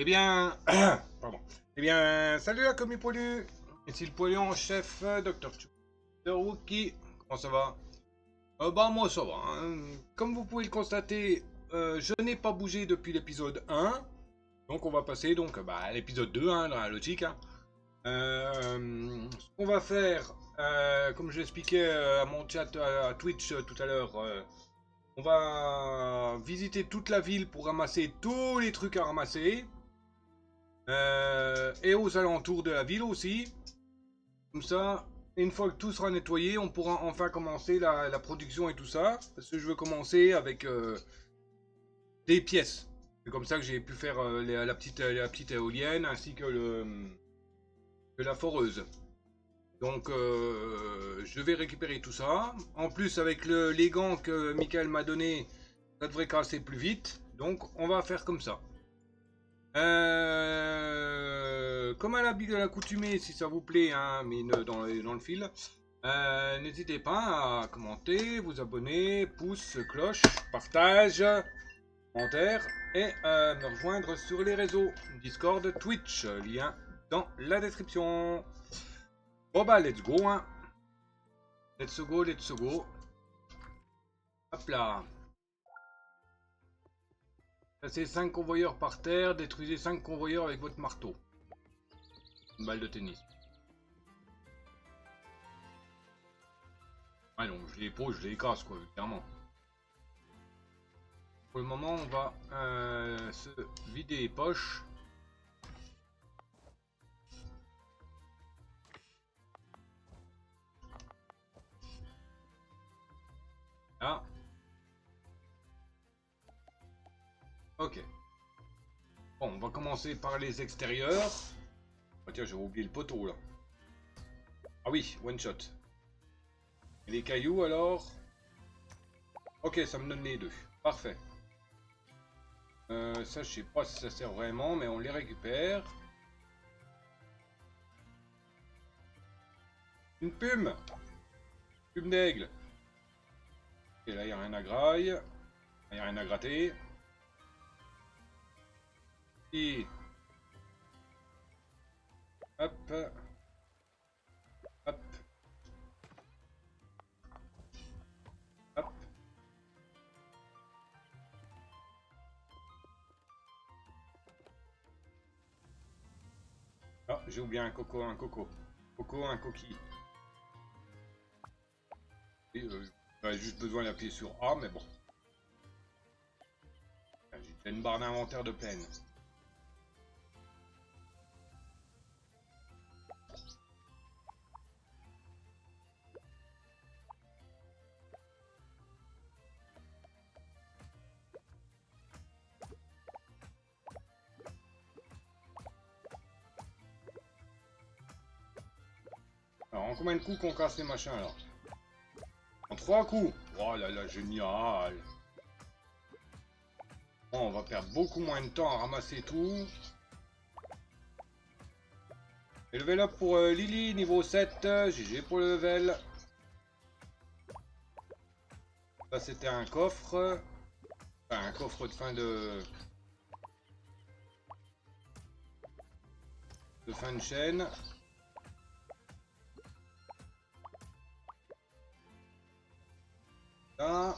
Eh bien, pardon. Eh bien, salut la commis poilu. Ici le poilu en chef, Dr. Chu. Dr. Wookie, comment ça va? Bah moi ça va, hein. Comme vous pouvez le constater, je n'ai pas bougé depuis l'épisode 1. Donc on va passer donc bah, à l'épisode 2, hein, dans la logique. Hein. Ce qu'on va faire, comme je l'expliquais à mon chat à Twitch tout à l'heure, on va visiter toute la ville pour ramasser tous les trucs à ramasser. Et aux alentours de la ville aussi. Comme ça, une fois que tout sera nettoyé, on pourra enfin commencer la production et tout ça. Parce que je veux commencer avec des pièces. C'est comme ça que j'ai pu faire la petite éolienne ainsi que la foreuse. Donc je vais récupérer tout ça. En plus avec les gants que Michael m'a donné, ça devrait casser plus vite. Donc on va faire comme ça. Comme à l'accoutumée, si ça vous plaît, hein, mais dans le fil, n'hésitez pas à commenter, vous abonner, pouce, cloche, partage, commentaire et me rejoindre sur les réseaux Discord, Twitch, lien dans la description. Bon bah let's go, hein. Let's go, let's go. Hop là. Placez 5 convoyeurs par terre, détruisez 5 convoyeurs avec votre marteau. Une balle de tennis. Ouais, donc je les pose, je les casse, quoi, clairement. Pour le moment, on va se vider les poches. Là. Ok. Bon, on va commencer par les extérieurs. Oh, tiens, j'ai oublié le poteau, là. Ah oui, one shot. Et les cailloux, alors? Ok, ça me donne les deux. Parfait. Ça, je sais pas si ça sert vraiment, mais on les récupère. Une plume! Plume d'aigle. Et là, il n'y a rien à grailler. Là, il n'y a rien à gratter. Et... Hop. Hop. Hop. Ah, j'ai oublié un coco, un coco. Coco, un coquille. Et j'aurais juste besoin d'appuyer sur A, mais bon. J'ai déjà une barre d'inventaire de pleine. Alors, en combien de coups qu'on casse les machins, alors? En 3 coups. Oh là là, génial. Bon, on va perdre beaucoup moins de temps à ramasser tout. Et level up pour Lily, niveau 7. GG pour le level. Ça, c'était un coffre. Enfin, un coffre de fin de fin de chaîne. Là.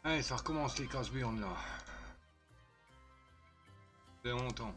Allez, ça recommence les casse-burnes là. C'est longtemps.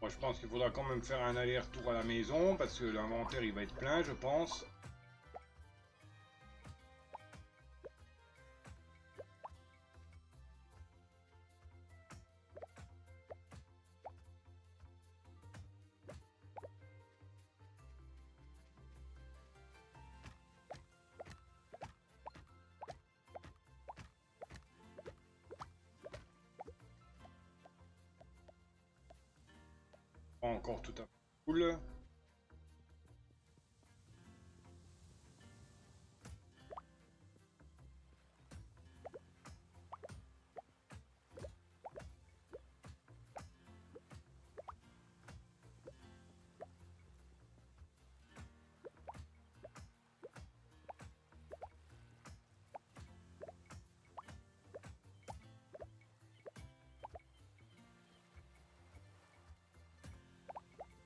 Moi, je pense qu'il faudra quand même faire un aller-retour à la maison parce que l'inventaire il va être plein, je pense. Pas encore tout à fait cool.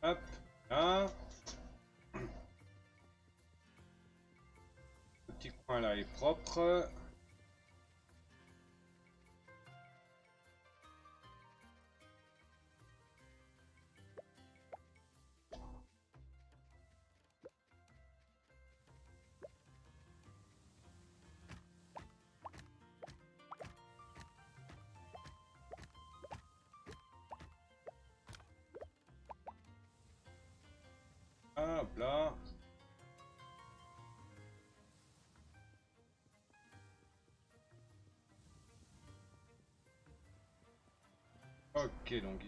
Hop, là. Le petit coin là est propre. Hop là. Ok, donc.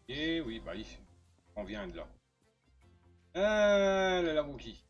Et oui, bah, on vient de là. Ah, la Wookie.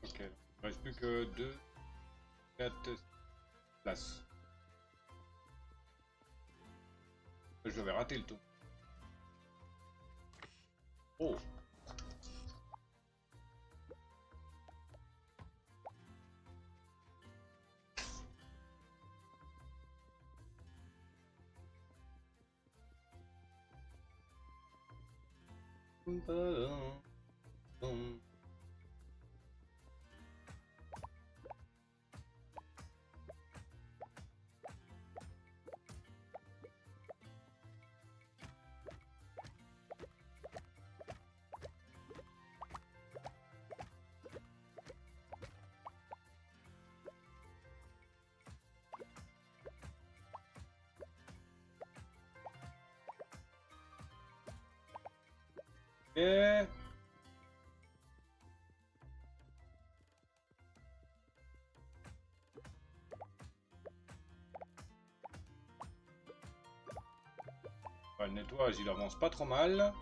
Ok, il ne reste plus que 2, 4 places. Je vais rater le tour. Oh! Et... le nettoyage, il avance pas trop mal.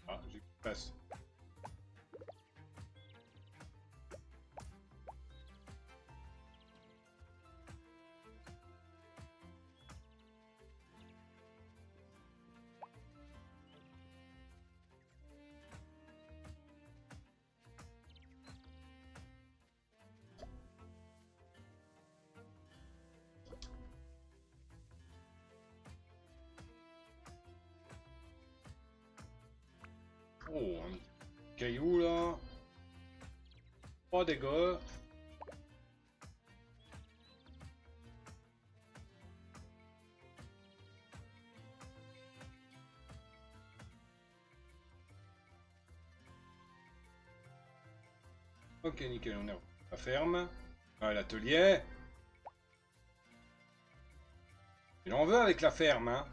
Ah, j'ai plus de place. Oh, un petit caillou là. Pas dégâts. Ok, nickel, on est à la ferme. À l'atelier. Il en veut avec la ferme, hein.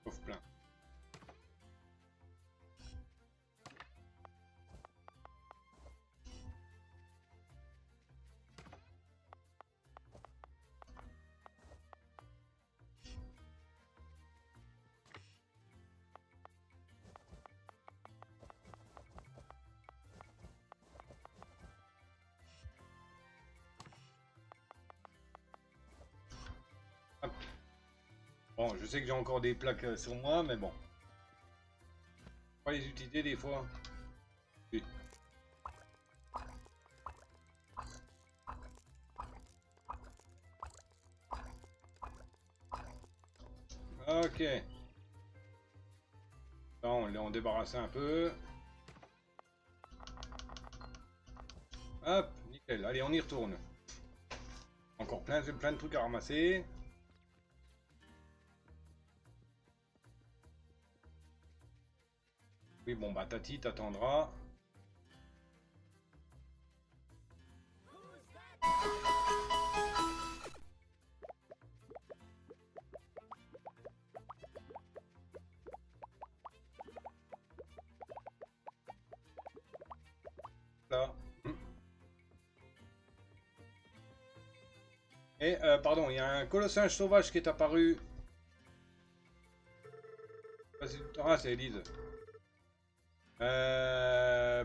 Sauf plein. Hop. Bon, je sais que j'ai encore des plaques sur moi, mais bon. Pas les utiliser des fois. Oui. Ok. Là, on l'a débarrassé un peu. Hop, nickel. Allez, on y retourne. Encore plein de trucs à ramasser. Oui, bon, bah, Tati t'attendra. Là. Et, pardon, il y a un colossinge sauvage qui est apparu. Ah, c'est Elise.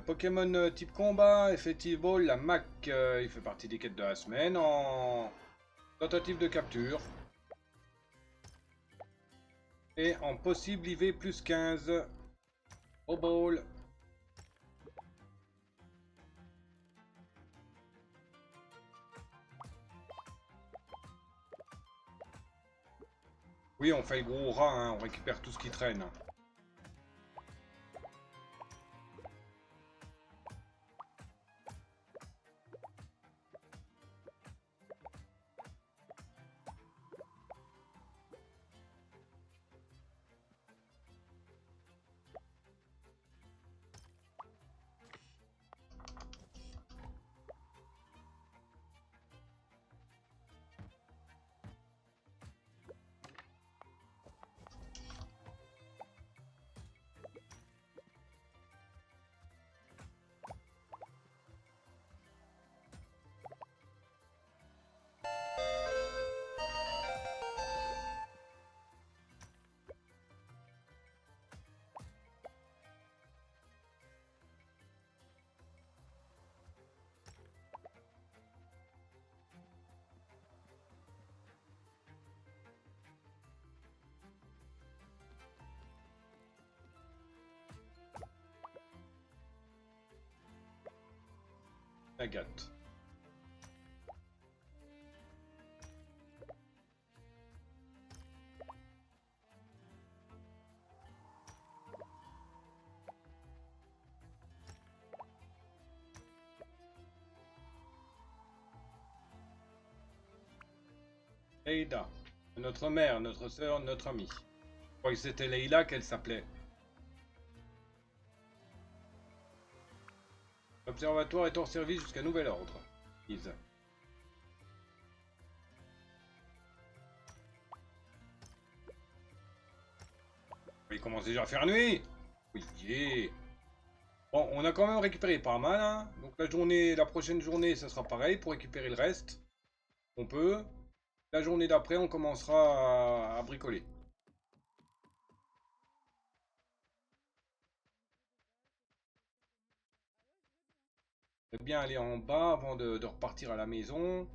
Pokémon type combat, effectivement, la Mac, il fait partie des quêtes de la semaine en tentative de capture. Et en possible IV plus 15 au ball. Oui, on fait le gros rat, hein, on récupère tout ce qui traîne. Agathe. Leïla. Notre mère, notre sœur, notre amie. Je crois que c'était Leïla qu'elle s'appelait. L'observatoire est hors service jusqu'à nouvel ordre. Ils. Il commence déjà à faire nuit. Oui. Yeah. Bon, on a quand même récupéré pas mal, hein. Donc la prochaine journée, ça sera pareil pour récupérer le reste. On peut. La journée d'après, on commencera à bricoler. Je vais bien aller en bas avant de repartir à la maison.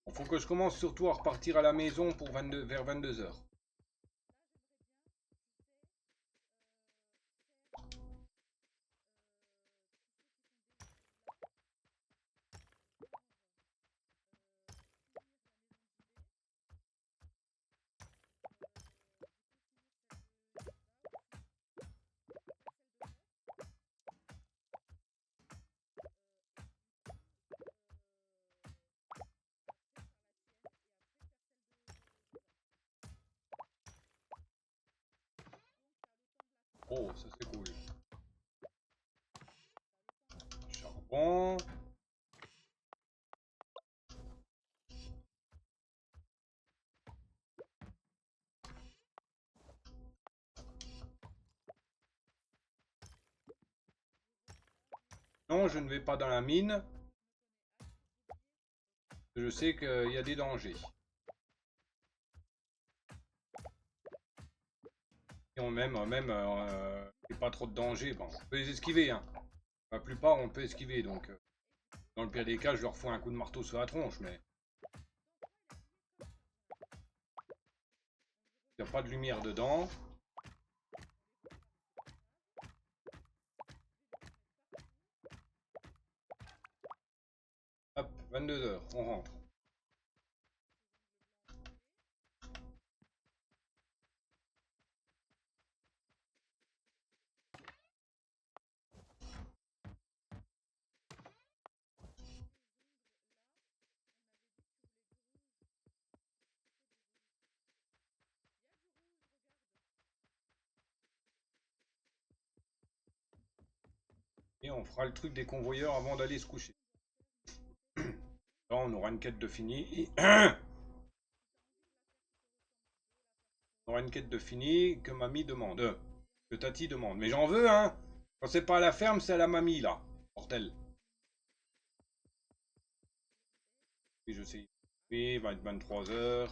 Il faut que je commence surtout à repartir à la maison pour vers 22 h. Oh, ça c'est cool. Charbon. Non, je ne vais pas dans la mine. Je sais qu'il y a des dangers. Et il n'y a pas trop de danger. Bon, on peut les esquiver, hein. La plupart, on peut esquiver, donc... dans le pire des cas, je leur fous un coup de marteau sur la tronche, mais... il n'y a pas de lumière dedans. Hop, 22 h, on rentre. Et on fera le truc des convoyeurs avant d'aller se coucher. Là, on aura une quête de fini. On aura une quête de fini que mamie demande. Que Tati demande. Mais j'en veux, hein. Quand c'est pas à la ferme, c'est à la mamie, là. Mortel. Et je sais. Oui, il va être 23 h.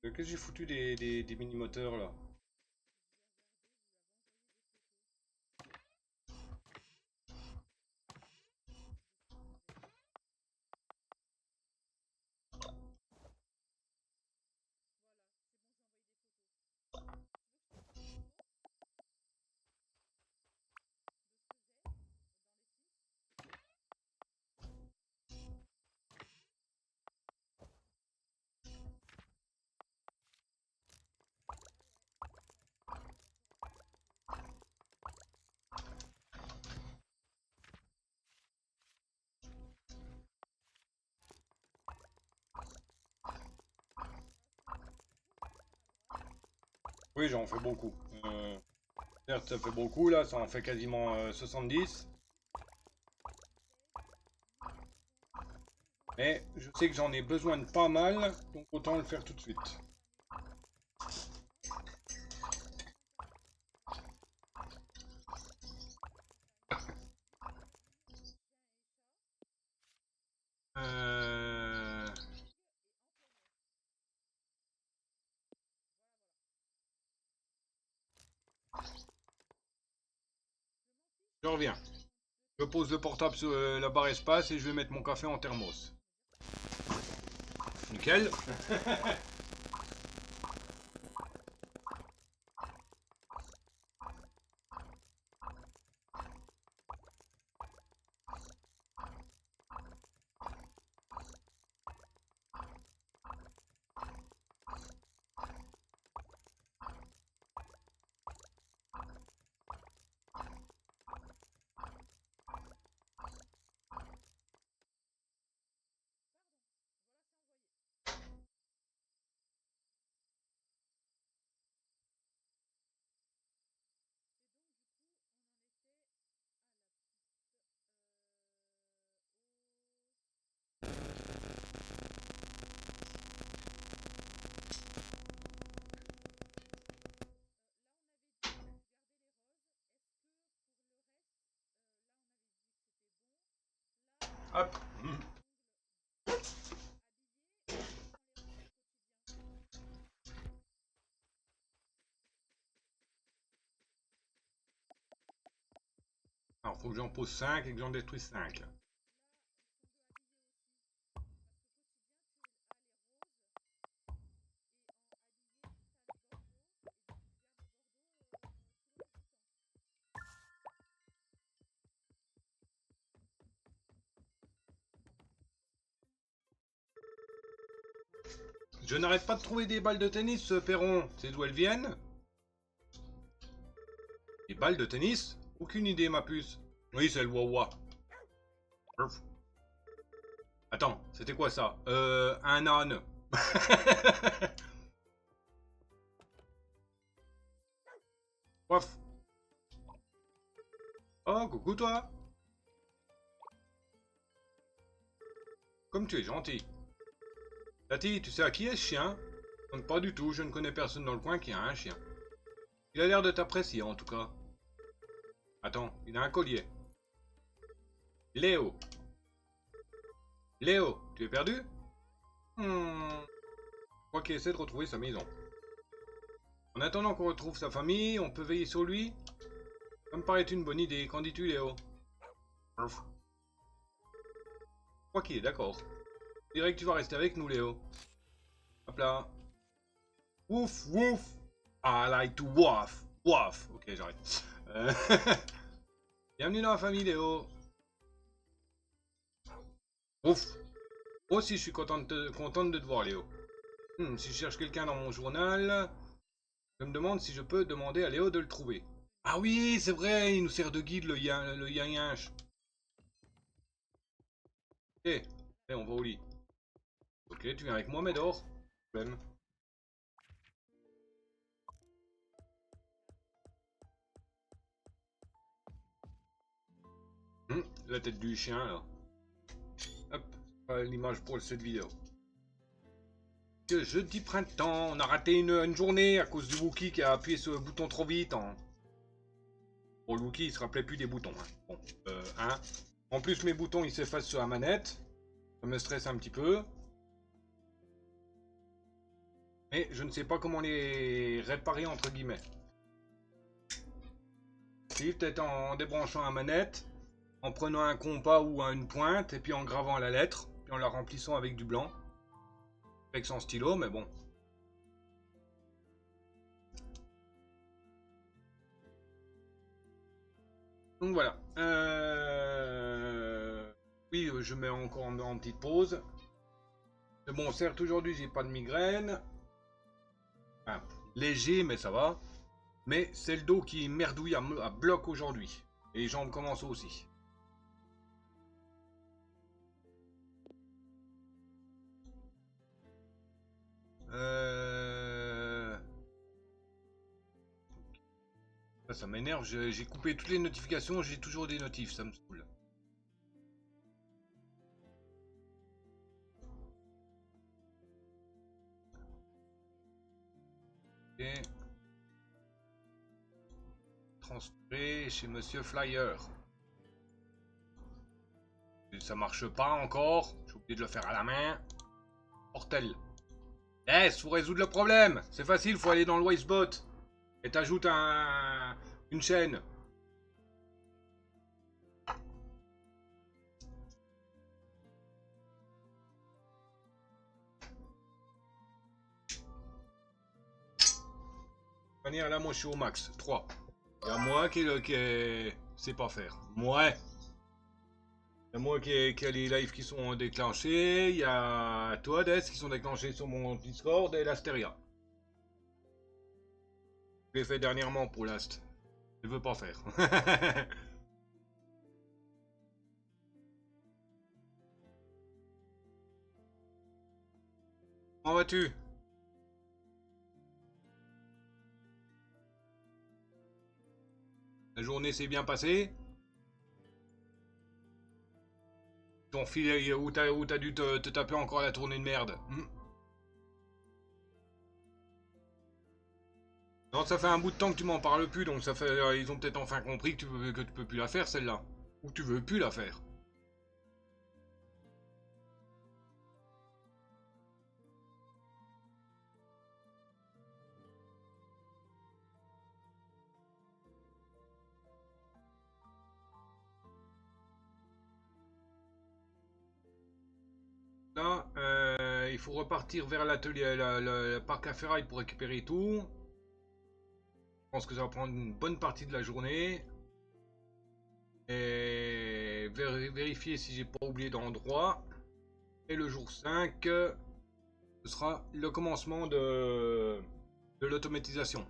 Qu'est-ce que j'ai foutu des mini-moteurs, là? Oui, j'en fais beaucoup. Certes, ça fait beaucoup, là, ça en fait quasiment 70. Mais je sais que j'en ai besoin de pas mal, donc autant le faire tout de suite. Euh... Je reviens. Je pose le portable sur la barre espace et je vais mettre mon café en thermos. Nickel. Hop. Alors, faut que j'en pose 5 et que j'en détruise 5. Je n'arrête pas de trouver des balles de tennis, Perron. C'est d'où elles viennent? Des balles de tennis? Aucune idée, ma puce. Oui, c'est le Wawa. Attends, c'était quoi ça? Un âne. Ouf. Oh, coucou toi. Comme tu es gentil. Tati, tu sais à qui est ce chien? Pas du tout, je ne connais personne dans le coin qui a un chien. Il a l'air de t'apprécier en tout cas. Attends, il a un collier. Léo. Léo, tu es perdu? Je crois qu'il essaie de retrouver sa maison. En attendant qu'on retrouve sa famille, on peut veiller sur lui? Ça me paraît une bonne idée. Qu'en dis-tu, Léo? Je crois qu'il est d'accord. Je dirais que tu vas rester avec nous, Léo. Hop là. Wouf, wouf. I like to waff. Waff. Ok, j'arrête. Bienvenue dans la famille, Léo. Ouf. Moi aussi, je suis contente de te voir, Léo. Si je cherche quelqu'un dans mon journal, je me demande si je peux demander à Léo de le trouver. Ah oui, c'est vrai, il nous sert de guide, le yin-yinch. Ok, allez, on va au lit. Ok, tu viens avec moi, Médor. Problème. La tête du chien, là. Hop, l'image pour cette vidéo. Jeudi printemps, on a raté une journée à cause du Wookie qui a appuyé sur le bouton trop vite. Bon, le Wookie, il se rappelait plus des boutons. Bon, En plus, mes boutons, ils s'effacent sur la manette. Ça me stresse un petit peu. Mais je ne sais pas comment les réparer, entre guillemets. Si, peut-être en débranchant la manette, en prenant un compas ou une pointe, et puis en gravant la lettre, puis en la remplissant avec du blanc. Avec son stylo, mais bon. Donc voilà. Oui, je mets encore en petite pause. Mais bon, certes, aujourd'hui, j'ai pas de migraine. Enfin, léger, mais ça va. Mais c'est le dos qui merdouille à bloc aujourd'hui. Et les jambes commencent aussi. Ça m'énerve, j'ai coupé toutes les notifications, j'ai toujours des notifs, ça me saoule. Et transférer chez Monsieur Flyer. Et ça marche pas encore, j'ai oublié de le faire à la main. Mortel. Yes, faut résoudre le problème. C'est facile, faut aller dans le Wisebot. Et t'ajoutes une chaîne. De manière là, moi je suis au max. 3. Il y a moi qui sait pas faire. Ouais. Il y a moi qui a les lives qui sont déclenchés. Il y a toi, Des, qui sont déclenchés sur mon Discord et l'Asteria. Je l'ai fait dernièrement pour Last. Je veux pas faire. Comment vas-tu? La journée s'est bien passée? Ton fil où t'as dû te taper encore la tournée de merde? Non, ça fait un bout de temps que tu m'en parles plus, donc ça fait, ils ont peut-être enfin compris que tu peux plus la faire celle-là. Ou que tu veux plus la faire. Là, il faut repartir vers l'atelier, le parc à ferraille pour récupérer tout. Je pense que ça va prendre une bonne partie de la journée. Et vérifier si j'ai pas oublié d'endroit. Et le jour 5, ce sera le commencement de l'automatisation.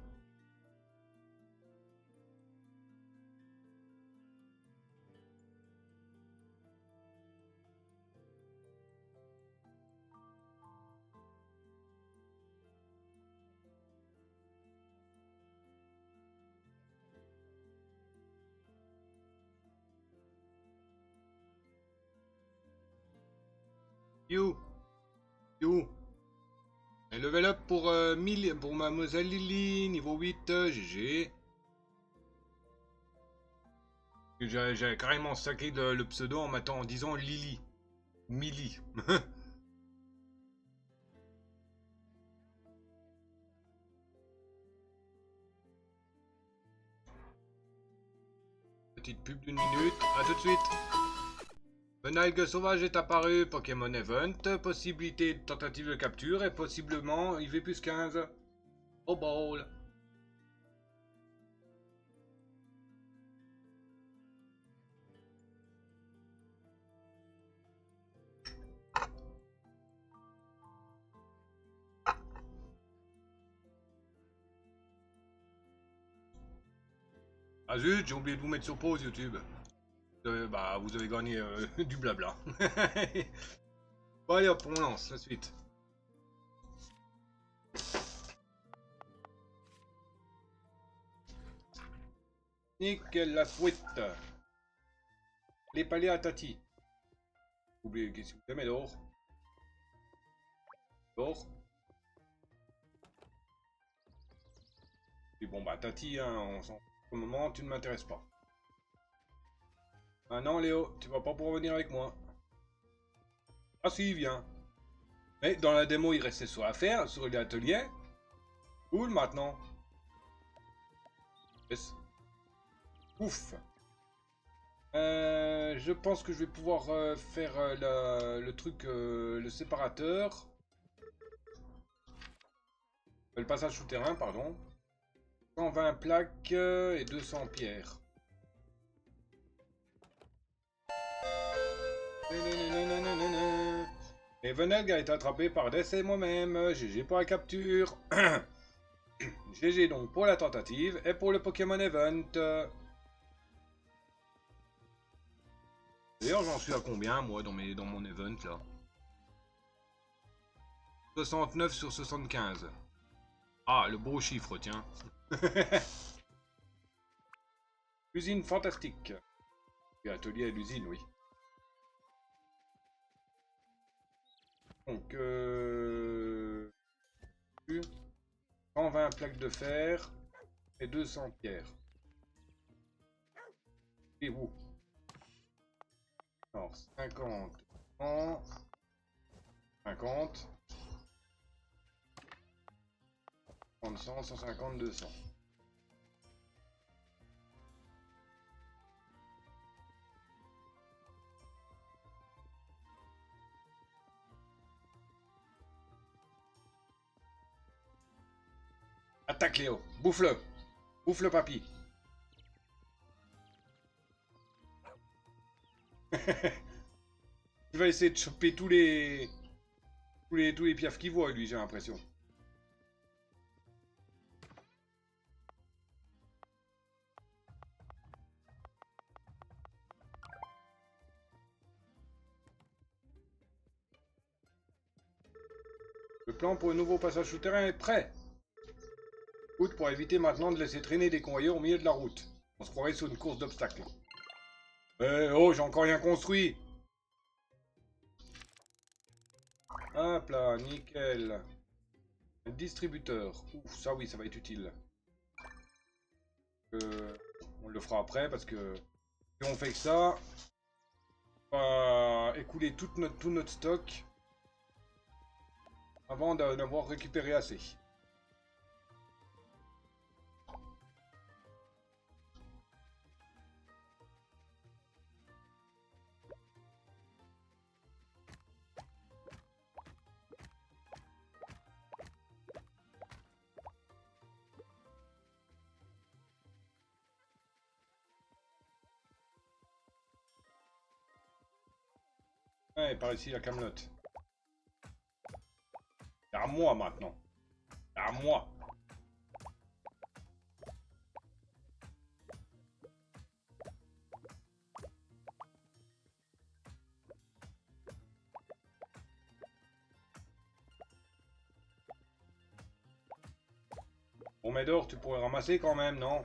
You, you. Et level up pour mademoiselle Lily, niveau 8, GG. J'avais carrément saqué le pseudo en disant Lily. Millie. Petite pub d'une minute, à tout de suite. Un algue sauvage est apparu, Pokémon Event, possibilité de tentative de capture et possiblement IV plus 15. Au ball. Ah zut, j'ai oublié de vous mettre sur pause YouTube. Bah, vous avez gagné du blabla. Bon allez hop, on lance la suite. Nickel la suite. Les palais à Tati. Oubliez qu'est-ce que vous aimez d'or. D'or. Et bon bah Tati, hein, on s'en... Pour le moment, tu ne m'intéresses pas. Ah non Léo, tu vas pas pouvoir venir avec moi. Ah si, il vient. Mais dans la démo, il restait sur l'affaire, sur l'atelier. Cool maintenant. Yes. Ouf. Je pense que je vais pouvoir faire le truc, le séparateur. Le passage souterrain, pardon. 120 plaques et 200 pierres. Et Venelg a été attrapé par décès moi-même. GG pour la capture. GG donc pour la tentative et pour le Pokémon Event. D'ailleurs, j'en suis à combien, moi, dans mon event, là? 69 sur 75. Ah, le beau chiffre, tiens. Usine fantastique. Atelier à l'usine, oui. Donc, 120 plaques de fer et 200 pierres. Et vous? Alors, 50, 100, 50, 100, 150, 200. Attaque Léo, bouffe-le, bouffe-le papy. Il va essayer de choper tous les piafs qu'il voit, lui, j'ai l'impression. Le plan pour le nouveau passage souterrain est prêt. Route pour éviter maintenant de laisser traîner des convoyeurs au milieu de la route. On se croirait sur une course d'obstacles. Oh, j'ai encore rien construit. Hop là, nickel. Un distributeur. Ouf, ça oui, ça va être utile. On le fera après parce que si on fait que ça, on va écouler tout notre stock avant d'avoir récupéré assez. Ouais, par ici la camelote. C'est à moi maintenant. C'est à moi. Bon, Médor, tu pourrais ramasser quand même, non?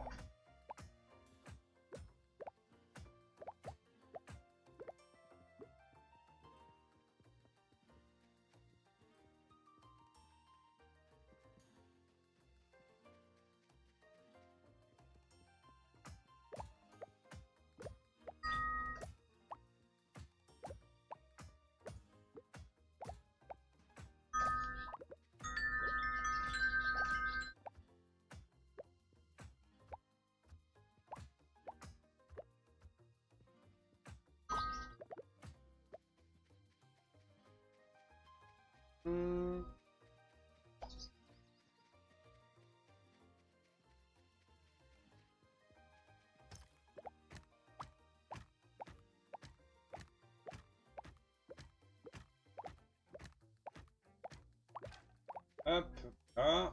Hmm. Hop, là.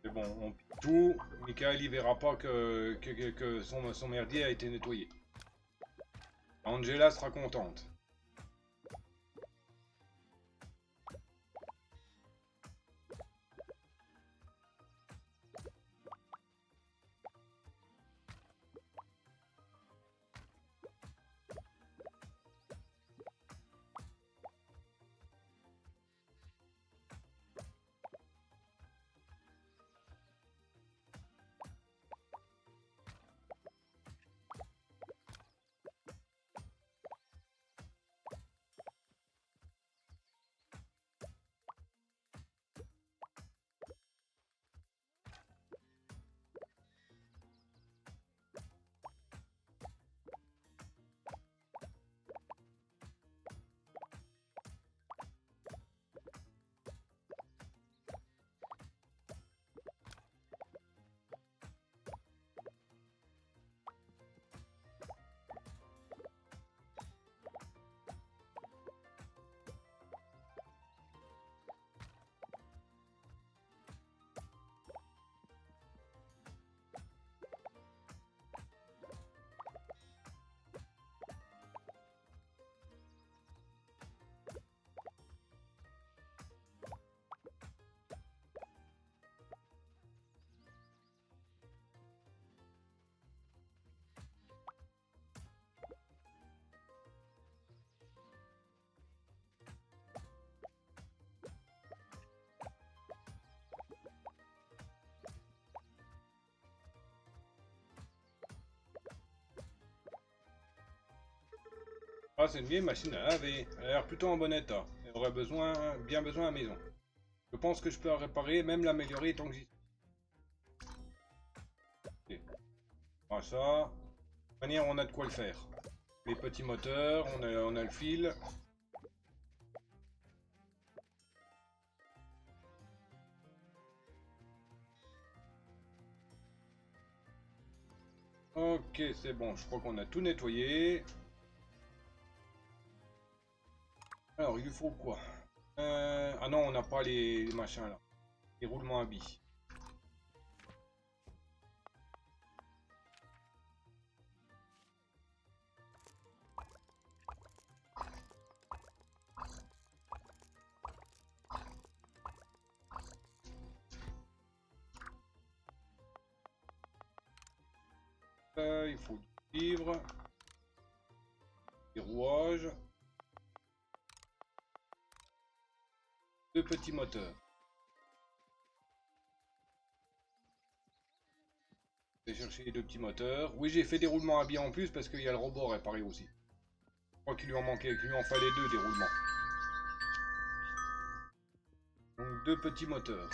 C'est bon, on pique tout. Michael, il verra pas que son merdier a été nettoyé. Angela sera contente. Ah, c'est une vieille machine à laver. Elle a l'air plutôt en bon état. Elle aurait bien besoin à la maison. Je pense que je peux la réparer, même l'améliorer tant que j'y suis. Ok. Voilà ça. De toute manière, on a de quoi le faire. Les petits moteurs, on a le fil. Ok, c'est bon. Je crois qu'on a tout nettoyé. Alors, il lui faut quoi? Ah non, on n'a pas les machins là. Les roulements à billes. Il faut du cuivre, des rouages, deux petits moteurs. Je vais chercher les deux petits moteurs. Oui, j'ai fait des roulements à billes en plus parce qu'il y a le robot réparé aussi. Je crois qu'il lui en manquait, qu'il lui en fallait deux des roulements. Donc deux petits moteurs.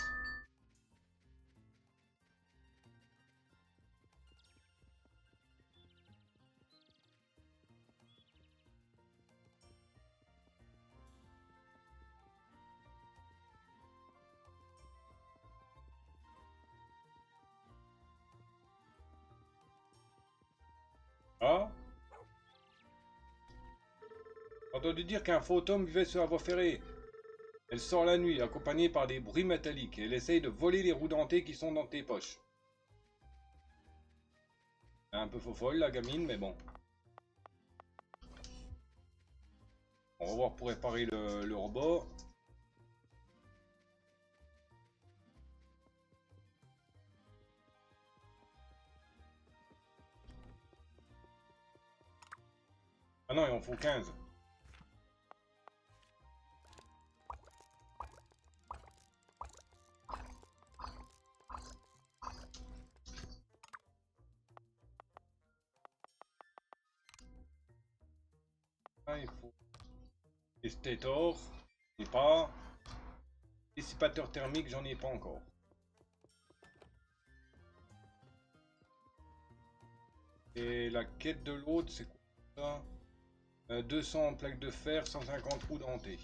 Ah. J'ai entendu dire qu'un fantôme vivait sur la voie ferrée. Elle sort la nuit, accompagnée par des bruits métalliques, et elle essaye de voler les roues dentées qui sont dans tes poches. Elle est un peu faux-folle, la gamine, mais bon. On va voir pour réparer le robot. Ah non, il en faut 15. Ah, il faut des stétors, j'en ai pas. Dissipateur thermique, j'en ai pas encore. Et la quête de l'autre, c'est quoi ça? 200 plaques de fer, 150 roues dentées.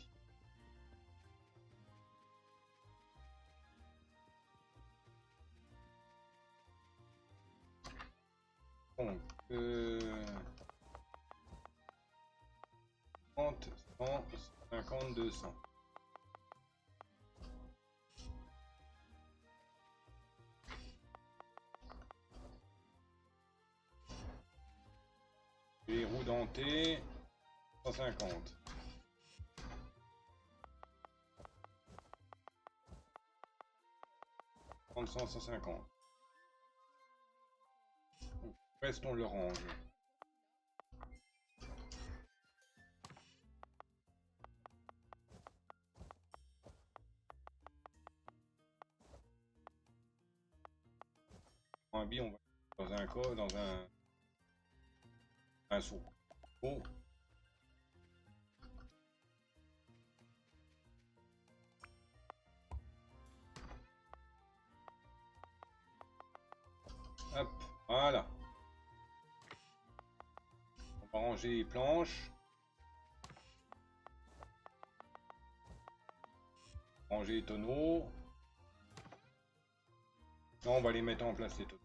Donc, 30, 100, 150, 200. Les roues dentées, 150. Prendre 150. Reste, on le range. Un billet, on va dans un corps, dans un seau. Oh. Hop, voilà. On va ranger les planches. Ranger les tonneaux. Non, on va les mettre en place les tonneaux.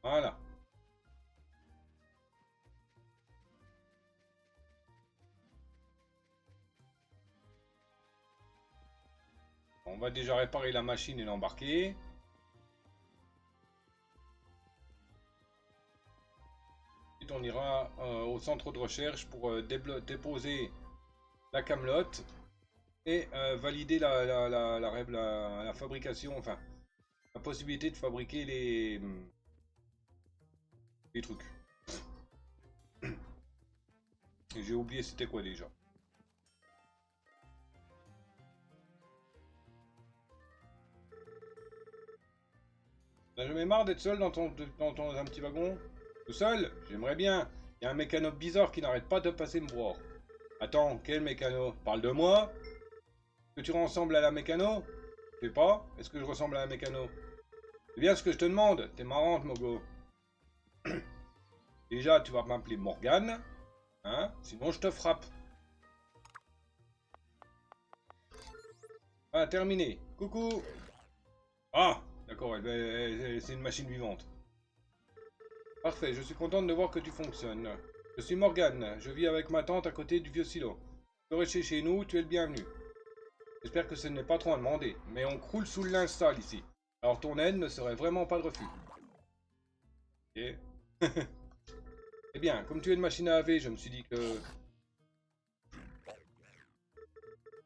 Voilà. On va déjà réparer la machine et l'embarquer. Ensuite, on ira au centre de recherche pour déposer la camelote et valider la fabrication, enfin, la possibilité de fabriquer les trucs. Et j'ai oublié c'était quoi déjà. T'as jamais marre d'être seul dans ton un petit wagon? Tout seul? J'aimerais bien. Il y a un mécano bizarre qui n'arrête pas de passer me voir. Attends, quel mécano? Parle de moi? Que tu ressembles à la mécano? Je sais pas. Est-ce que je ressemble à la mécano? C'est bien ce que je te demande. T'es marrante, Mogo. Déjà, tu vas m'appeler Morgane. Hein? Sinon, je te frappe. Ah, terminé. Coucou. Ah, d'accord, c'est une machine vivante. Parfait, je suis contente de voir que tu fonctionnes. Je suis Morgane, je vis avec ma tante à côté du vieux silo. Tu peux rester chez nous, tu es le bienvenu. J'espère que ce n'est pas trop à demander, mais on croule sous le linge sale ici. Alors ton aide ne serait vraiment pas de refus. Ok. Eh bien, comme tu es une machine à laver, je me suis dit que...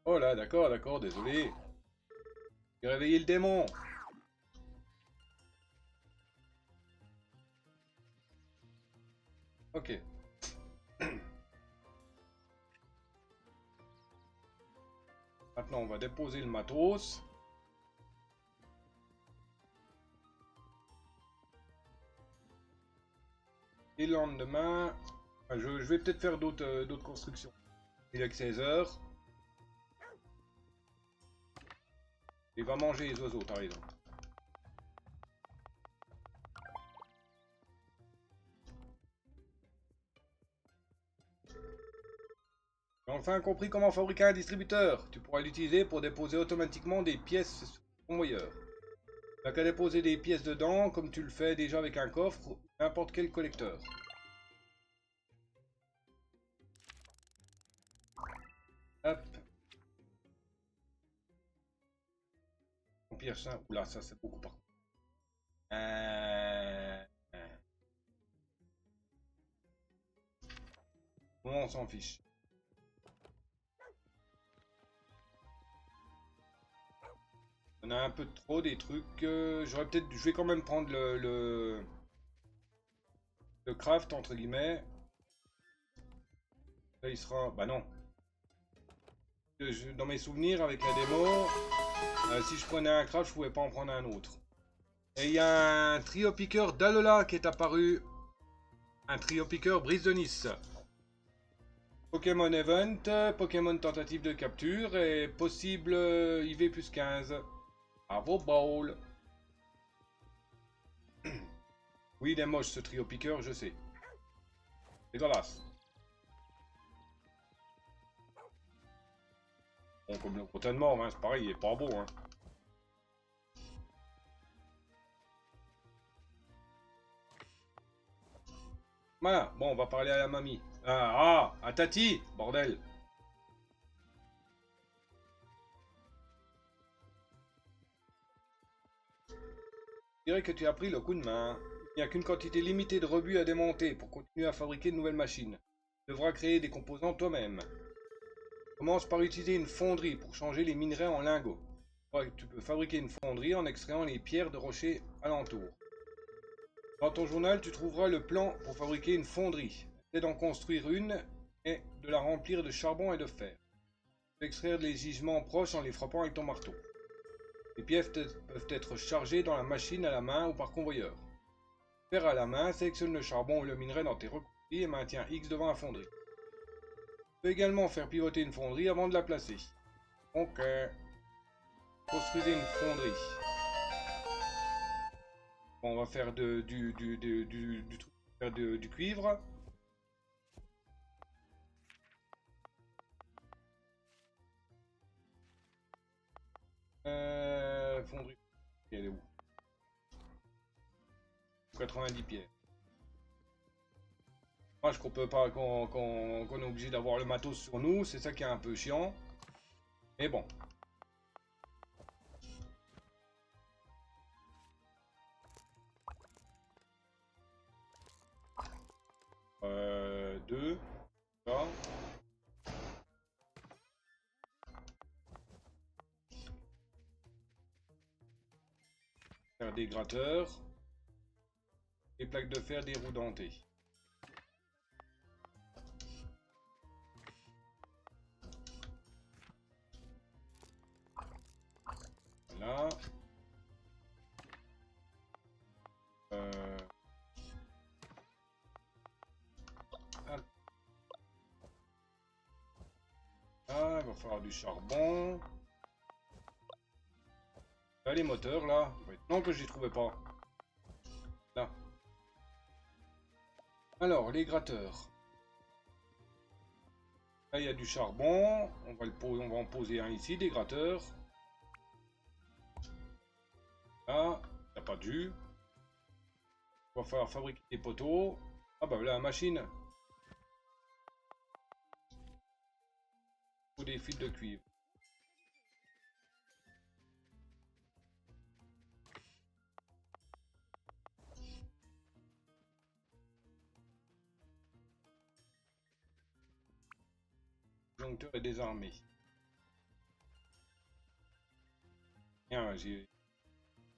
Oh là, d'accord, désolé. J'ai réveillé le démon. Ok. Maintenant, on va déposer le matos. Et le lendemain, je vais peut-être faire d'autres constructions. Il est que 16 heures. Il va manger les oiseaux, t'as raison. Enfin compris comment fabriquer un distributeur. Tu pourras l'utiliser pour déposer automatiquement des pièces sur le convoyeur. Tu n'as qu'à déposer des pièces dedans, comme tu le fais déjà avec un coffre ou n'importe quel collecteur. Hop. Empire Saint. Oula, ça c'est beaucoup par contre. On s'en fiche. On a un peu trop des trucs. J'aurais peut-être. Je vais quand même prendre le craft entre guillemets. Là il sera. Bah non. Dans mes souvenirs avec la démo, si je prenais un craft, je pouvais pas en prendre un autre. Et il y a un trio piqueur d'Alola qui est apparu. Un trio piqueur Brise de Nice. Pokémon Event, Pokémon tentative de capture et possible IV plus 15. Bravo Ball. Oui, il est moche ce trio piqueur, je sais. Dégueulasse. Bon, comme le gros de mort, hein, c'est pareil, il est pas beau. Hein. Voilà, bon, on va parler à la mamie. À Tati, bordel. Je dirais que tu as pris le coup de main. Il n'y a qu'une quantité limitée de rebuts à démonter pour continuer à fabriquer de nouvelles machines. Tu devras créer des composants toi-même. Commence par utiliser une fonderie pour changer les minerais en lingots. Tu peux fabriquer une fonderie en extrayant les pierres de rochers alentour. Dans ton journal, tu trouveras le plan pour fabriquer une fonderie. C'est d'en construire une et de la remplir de charbon et de fer. Tu peux extraire les gisements proches en les frappant avec ton marteau. Les pièces peuvent être chargées dans la machine à la main ou par convoyeur. Faire à la main, sélectionne le charbon ou le minerai dans tes recoupis et maintiens X devant la fonderie. Tu peux également faire pivoter une fonderie avant de la placer. Donc, construisez une fonderie. Bon, on va faire du cuivre. Fonderie. Elle est où? 90 pierres. Moi, je comprends pas qu'on est obligé d'avoir le matos sur nous. C'est ça qui est un peu chiant. Mais bon. Deux. Là. Faire des gratteurs. Des plaques de fer, des roues dentées. Voilà. Ah, il va falloir du charbon. Là, les moteurs, là. Non, que j'y trouvais pas. Là. Alors, les gratteurs. Là, il y a du charbon. On va en poser un ici, des gratteurs. Là, il n'y a pas de jus. Il va falloir fabriquer des poteaux. Ah bah là, la machine. Ou des fils de cuivre. Le disjoncteur est désarmé. Bien,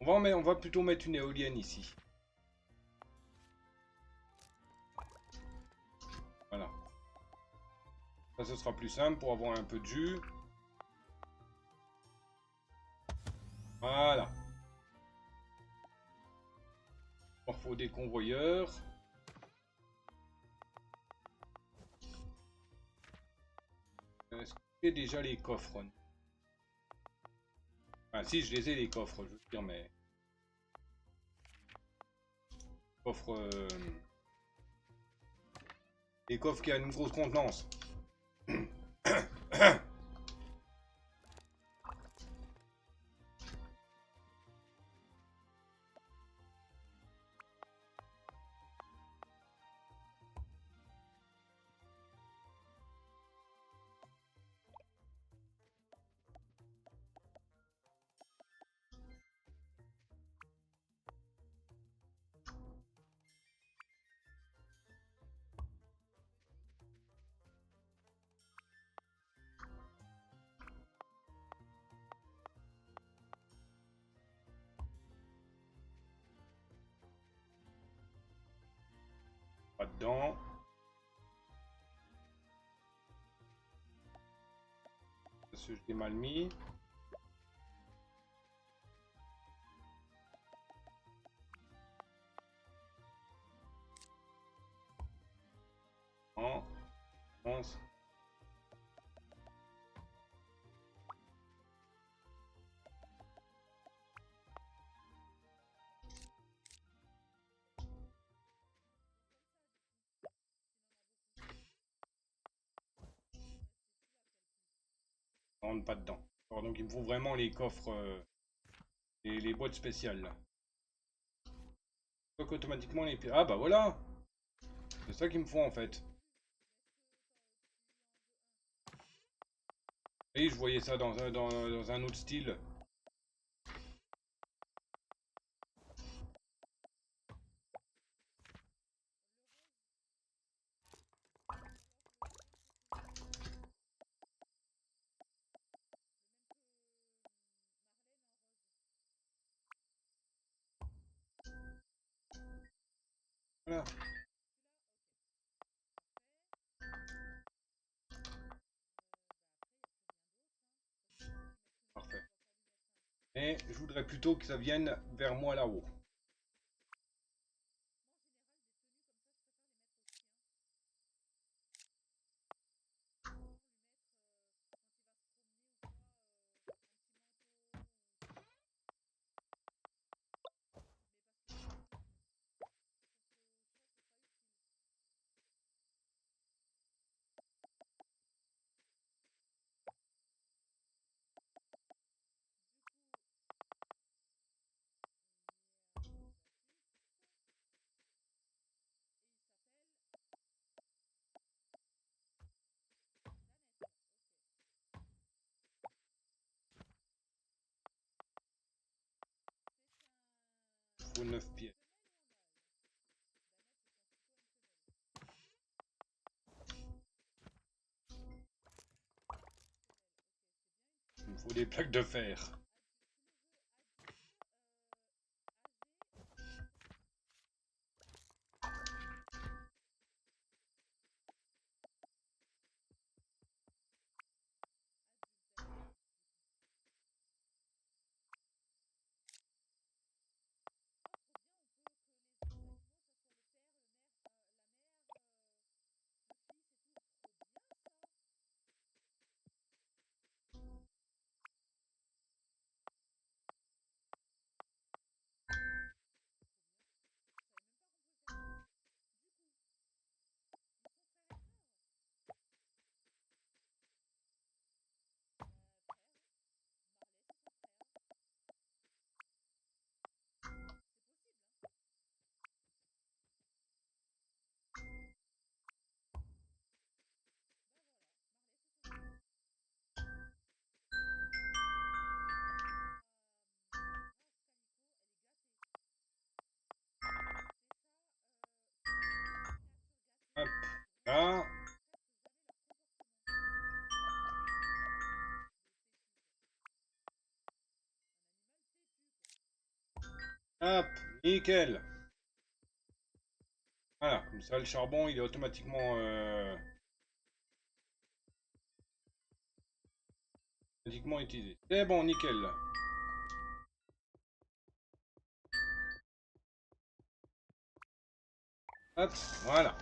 on va plutôt mettre une éolienne ici. Voilà. Ça, ce sera plus simple pour avoir un peu de jus. Voilà. Il faut des convoyeurs. Est-ce que j'ai déjà les coffres? Enfin, si, je les ai les coffres, je veux dire, mais... Coffre... Les coffres qui a une grosse contenance. Pas dedans. Parce que je l'ai mal mis. Non. Pense. On rentre pas dedans. Alors, donc il me faut vraiment les coffres, les boîtes spéciales là. Donc automatiquement les... Ah bah voilà. C'est ça qu'il me faut en fait. Et je voyais ça dans un autre style. Voilà. Parfait. Mais je voudrais plutôt que ça vienne vers moi là-haut. Faut 9 pieds. Il me faut des plaques de fer. Hop, là. Hop, nickel. Voilà, comme ça le charbon il est automatiquement utilisé. C'est bon, nickel. Hop, voilà.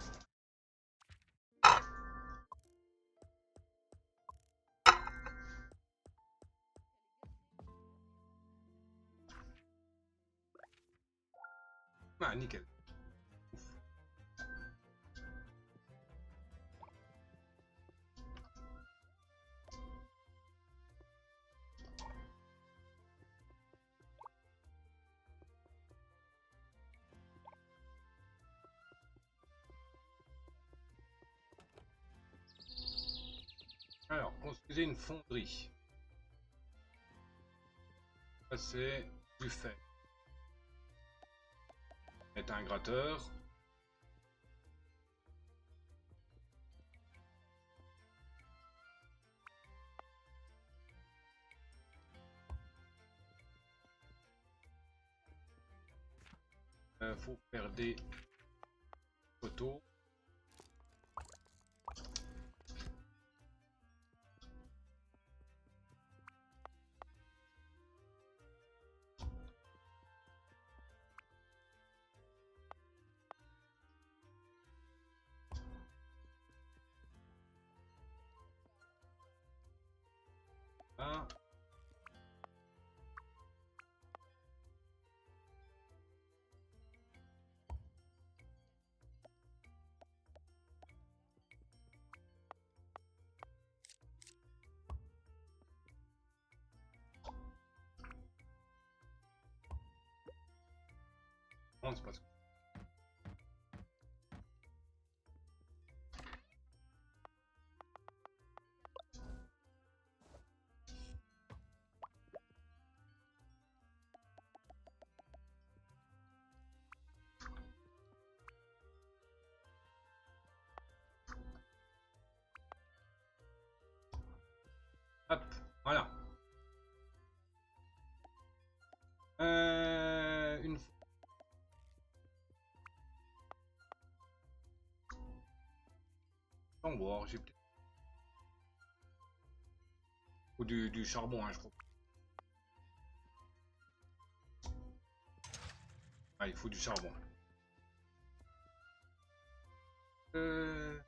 Ah, nickel. Alors, construisez une fonderie. Ça, c'est du fer. Mettre un gratteur. Faut faire des photos. Là. Non, c'est pas ça. Hop, voilà. Une... Sans boire, j'ai peut-être... Ou du charbon, hein, je crois. Ah, il faut du charbon. Euh...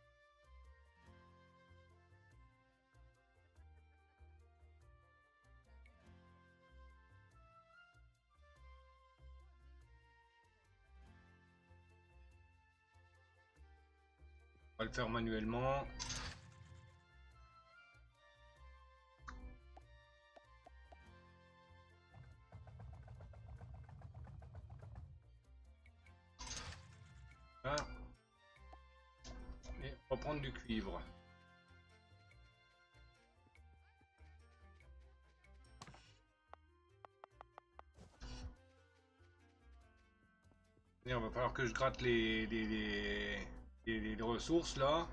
On va le faire manuellement. Là. Et on va prendre du cuivre. Et on va falloir que je gratte les ressources là.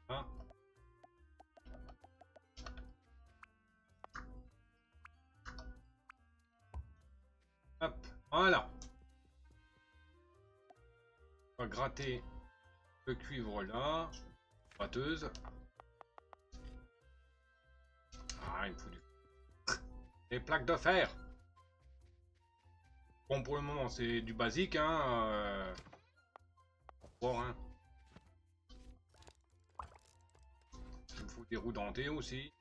Hein. Hop, voilà. On va gratter le cuivre là. Gratteuse. Ah, il me faut du... Des plaques de fer. Bon, pour le moment, c'est du basique, hein. Bon, hein. Il me faut des roues dentées aussi.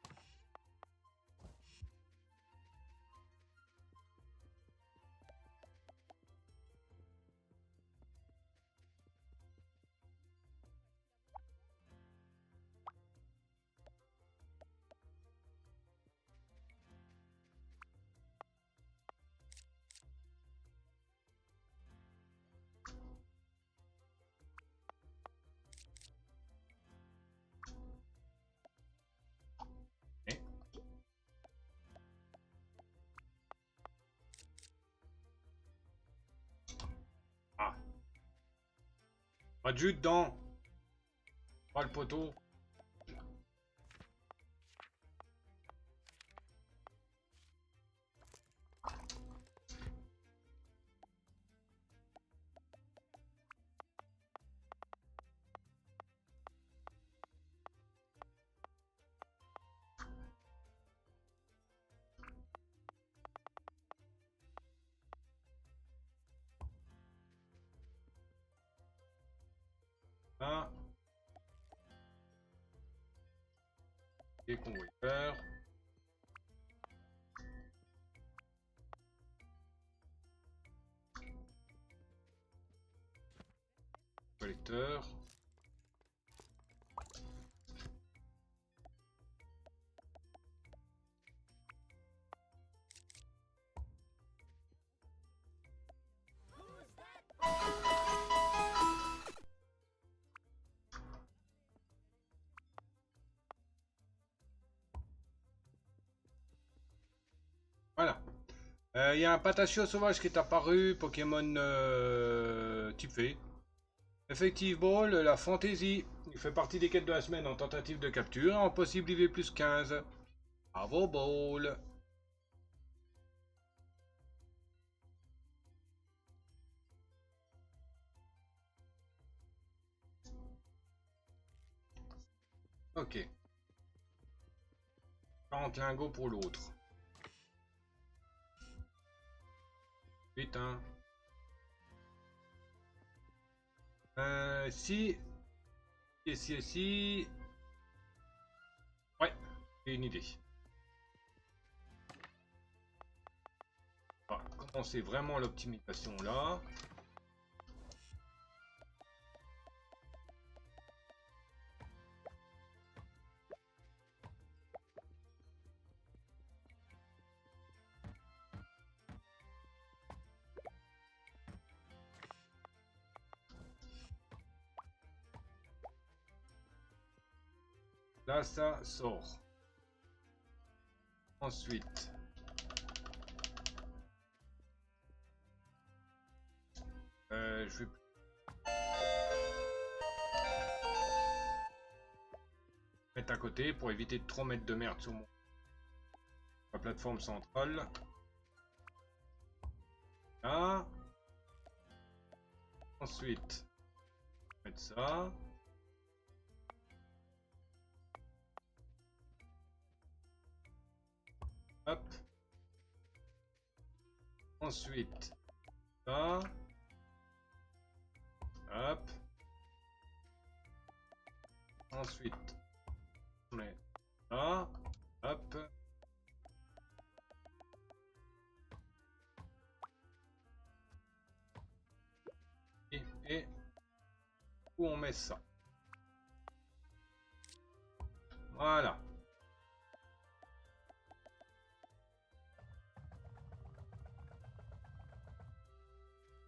Ah. Pas de jus dedans. Pas le poteau. Et convoyeur. Collecteur. Voilà. Il y a un patachio sauvage qui est apparu, Pokémon type V. Effective Ball, la fantaisie. Il fait partie des quêtes de la semaine en tentative de capture, en possible IV plus 15. Bravo Ball. Ok. 40 lingots pour l'autre. Putain. Si. Si. Ouais, j'ai une idée. On va commencer vraiment l'optimisation là. Là, ça sort. Ensuite. Je vais mettre à côté pour éviter de trop mettre de merde sur la plateforme centrale. Là. Ensuite, mettre ça. Hop. Ensuite, ça. Hop. Ensuite, on met ça. Hop. Et où on met ça. Voilà.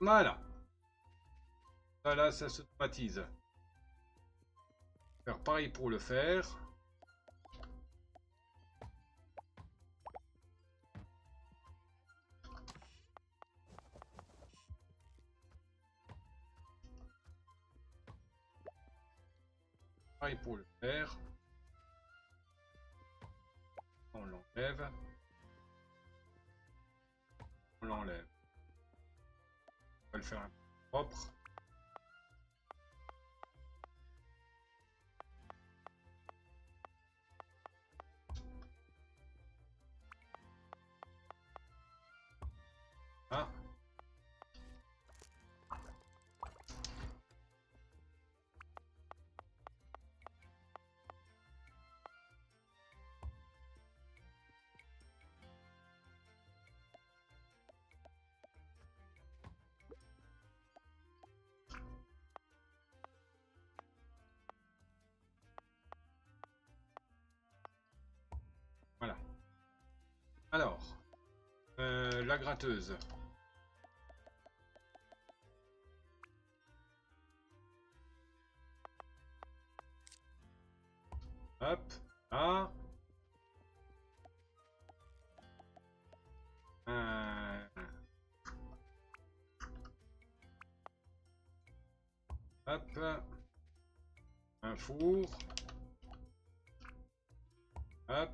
Voilà. Voilà, ça s'automatise. Faire pareil pour le faire. Pareil pour le faire. On l'enlève. On l'enlève. On va le faire un peu propre. Ah. Voilà. Alors, la gratteuse. Hop, là. Hop. Un four. Hop.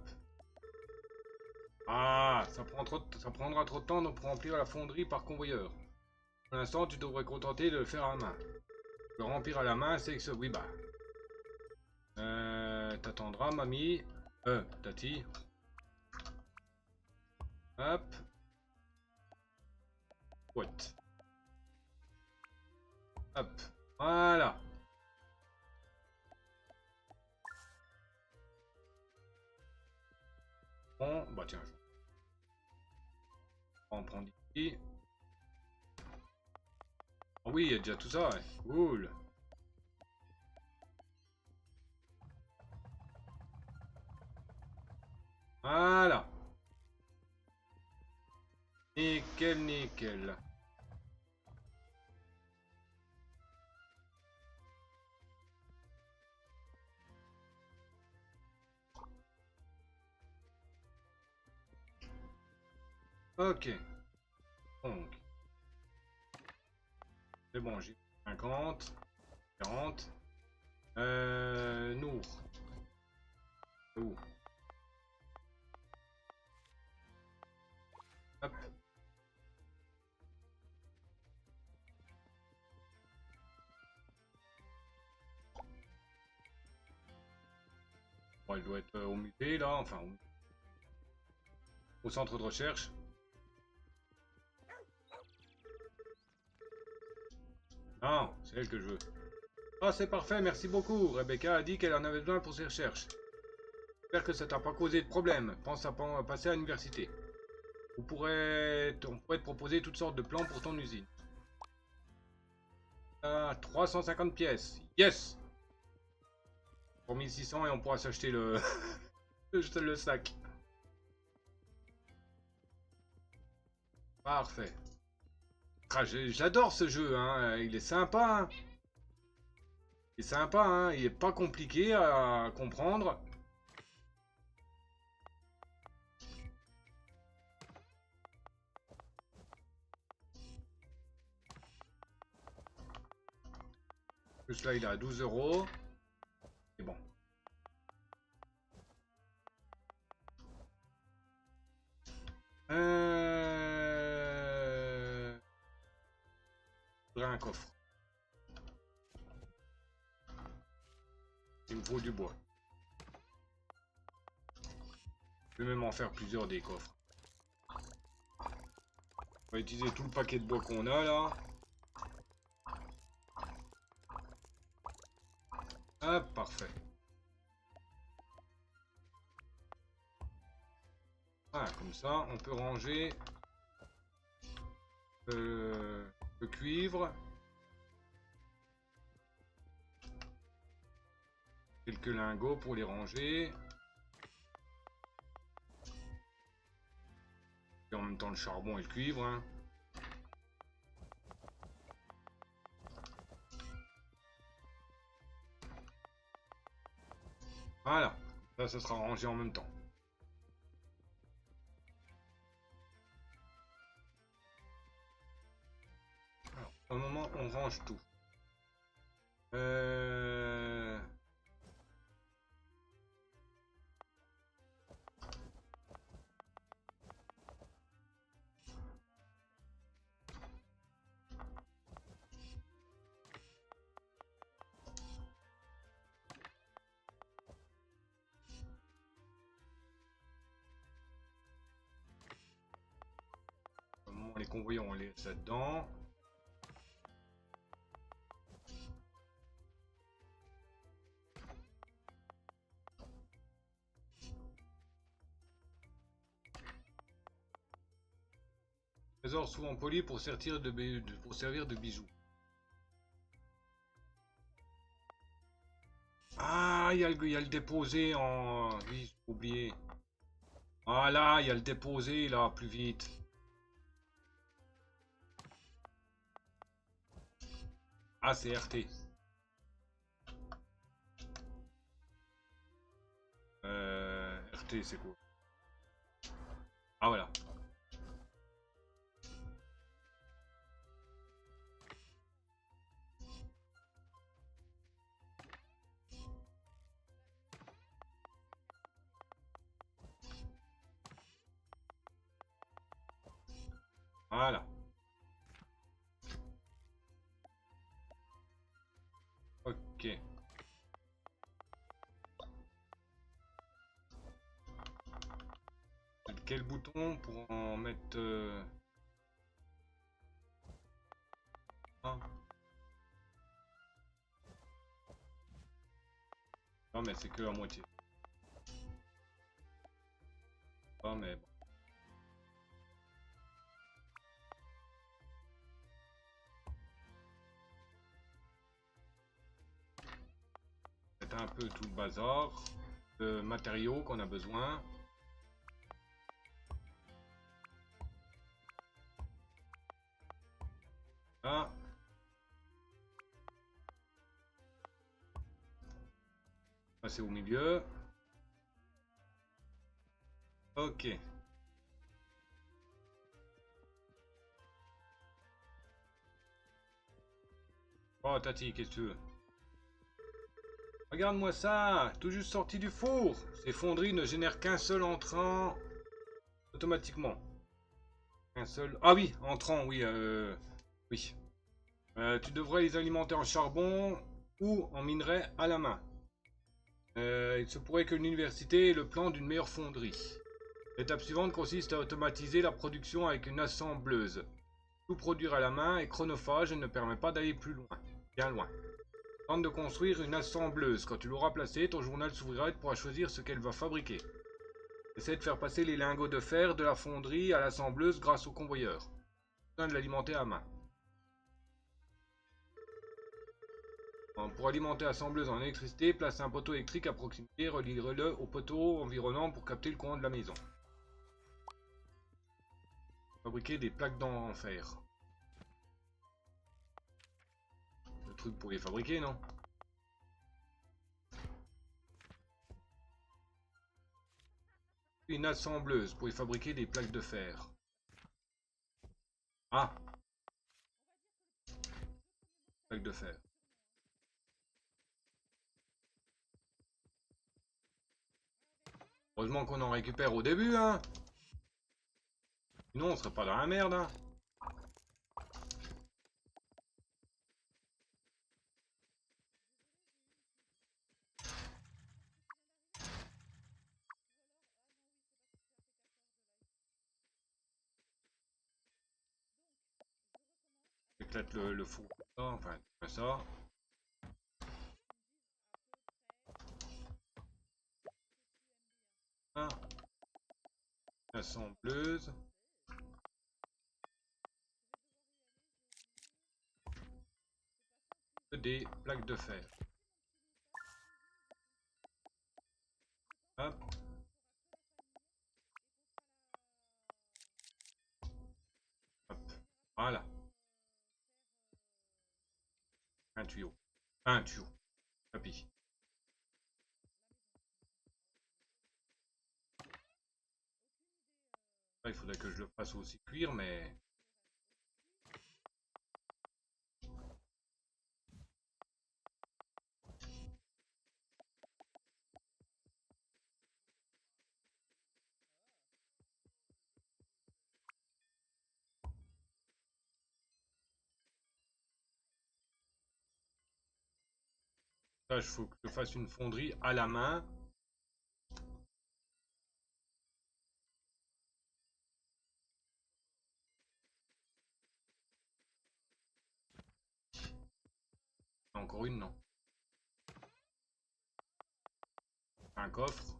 Ah, ça prendra trop de temps pour remplir la fonderie par convoyeur. Pour l'instant, tu devrais contenter de le faire à la main. Le remplir à la main, c'est que ce... Oui, bah. T'attendras, mamie. Tati. Hop. What? Hop. Voilà. Bah tiens, on prend ici. Oh oui, il y a déjà tout ça, ouais. Cool. Voilà. Nickel, nickel. Ok. Donc. C'est bon, j'ai 50. 40. Nour. Où? Hop. Bon, il doit être au musée là, enfin au centre de recherche. Non, c'est elle que je veux. Ah, c'est parfait, merci beaucoup. Rebecca a dit qu'elle en avait besoin pour ses recherches. J'espère que ça t'a pas causé de problème. Pense à passer à l'université. On pourrait te proposer toutes sortes de plans pour ton usine. Ah, 350 pièces. Yes! Pour 1600 et on pourra s'acheter le... le sac. Parfait. Ah, j'adore ce jeu, hein. Il est sympa, hein. Il est sympa, hein. Il est pas compliqué à comprendre. Plus là, il est à 12 €. C'est bon. Faudrait un coffre. Il me faut du bois. Je vais même en faire plusieurs des coffres. On va utiliser tout le paquet de bois qu'on a là. Ah, parfait. Ah, comme ça, on peut ranger le cuivre. Quelques lingots pour les ranger. Et en même temps le charbon et le cuivre. Hein. Voilà. Ça, ça sera rangé en même temps. Alors, pour le moment, on range tout. Pour le moment, les convoyants, on les laisse là-dedans. Trésor souvent poli pour servir de bijoux. Ah, il y a le déposé en... Oui, j'ai oublié. Ah là, il y a le déposé là, plus vite. Ah, c'est RT. RT, c'est quoi? Ah, voilà. Voilà. Ok. Quel bouton pour en mettre un? Non, mais c'est que la moitié. pas, mais bon. C'est un peu tout le bazar de matériaux qu'on a besoin. Là. Passer au milieu. Ok. Oh Tati, qu'est-ce que tu veux? Regarde-moi ça, tout juste sorti du four. Ces fonderies ne génèrent qu'un seul entrant automatiquement. Un seul. Ah oui, entrant, oui. Oui. Tu devrais les alimenter en charbon ou en minerai à la main. Il se pourrait que l'université ait le plan d'une meilleure fonderie. L'étape suivante consiste à automatiser la production avec une assembleuse. Tout produire à la main est chronophage et ne permet pas d'aller plus loin. Bien loin. Tente de construire une assembleuse. Quand tu l'auras placée, ton journal s'ouvrira et tu pourras choisir ce qu'elle va fabriquer. Essaie de faire passer les lingots de fer de la fonderie à l'assembleuse grâce au convoyeur. Besoin de l'alimenter à main. Pour alimenter l'assembleuse en électricité, place un poteau électrique à proximité, relie-le au poteau environnant pour capter le courant de la maison. Fabriquer des plaques en fer. Le truc pour les fabriquer, non? Une assembleuse pour y fabriquer des plaques de fer. Ah! Plaques de fer. Heureusement qu'on en récupère au début, hein! Sinon, on serait pas dans la merde, hein! J'éclate le four. Enfin, ça. Ah. Assembleuse. Des plaques de fer. Hop. Hop. Voilà. Un tuyau. Un tuyau. Papy. Il faudrait que je le fasse aussi cuire, mais... Ça, il faut que je fasse une fonderie à la main. Encore une, non. Un coffre.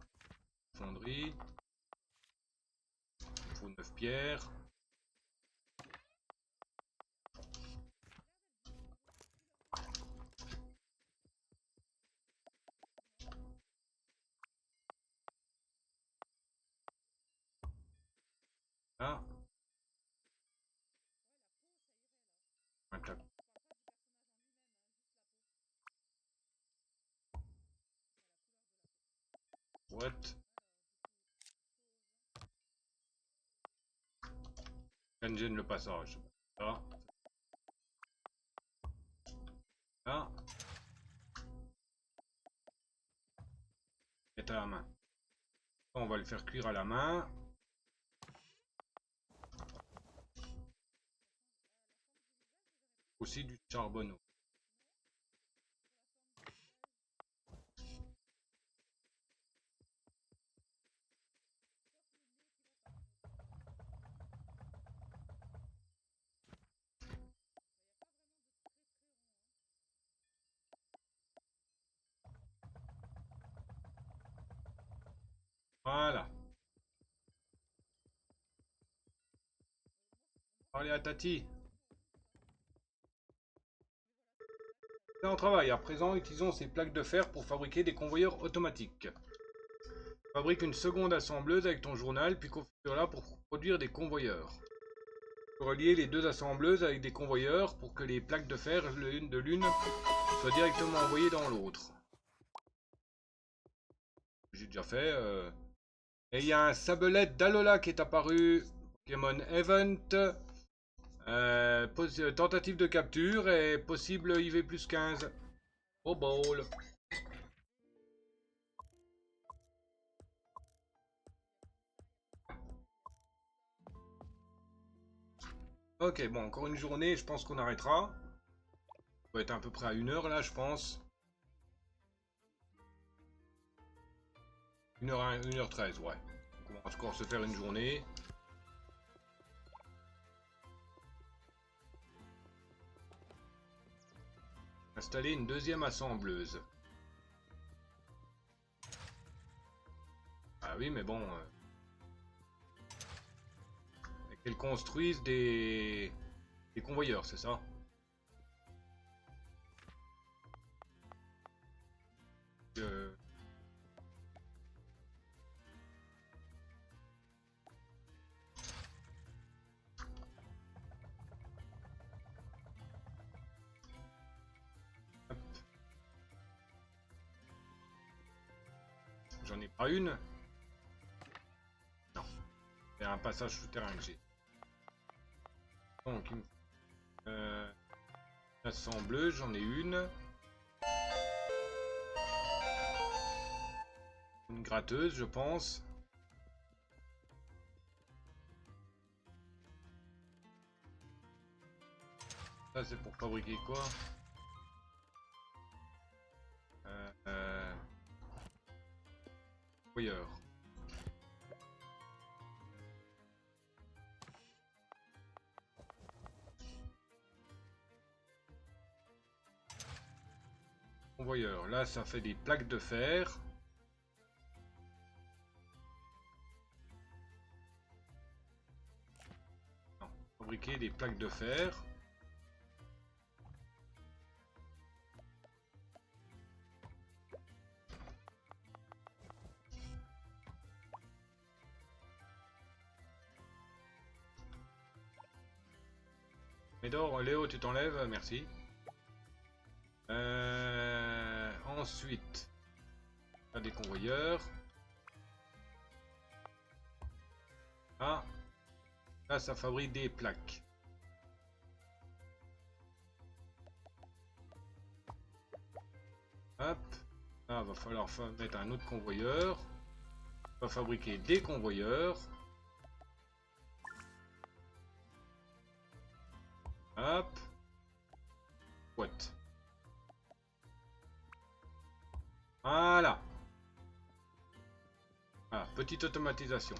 Fonderie. Il faut 9 pierres. Là. Un tac. What? Gêne le passage. Là. Là. Et à la main. On va le faire cuire à la main. Aussi du charbonneau. Voilà. Parler à Tati. C'est en travail. À présent, utilisons ces plaques de fer pour fabriquer des convoyeurs automatiques. Fabrique une seconde assembleuse avec ton journal, puis configure-la pour produire des convoyeurs. Relier les deux assembleuses avec des convoyeurs pour que les plaques de fer l'une de l'une soient directement envoyées dans l'autre. J'ai déjà fait. Et il y a un sabelette d'Alola qui est apparu. Pokémon Event. Tentative de capture et possible IV plus 15. Au ball. Ok, bon, encore une journée, je pense qu'on arrêtera. On va être à peu près à 1h là, je pense. 1h13, ouais. Donc on va encore se faire une journée. Installer une deuxième assembleuse. Ah oui, mais bon... qu'elles construisent des convoyeurs, c'est ça? J'en ai pas une. Non. C'est un passage souterrain que j'ai. Donc, assembleuse, j'en ai une. Une gratteuse, je pense. Ça, c'est pour fabriquer quoi? Convoyeur. Convoyeur. Là, ça fait des plaques de fer. Non, fabriquer des plaques de fer. Médor, Léo, tu t'enlèves, merci. Ensuite, des convoyeurs. Ah, là, ça fabrique des plaques. Hop, là, va falloir mettre un autre convoyeur. On va fabriquer des convoyeurs. Hop. What? Voilà. Voilà, petite automatisation.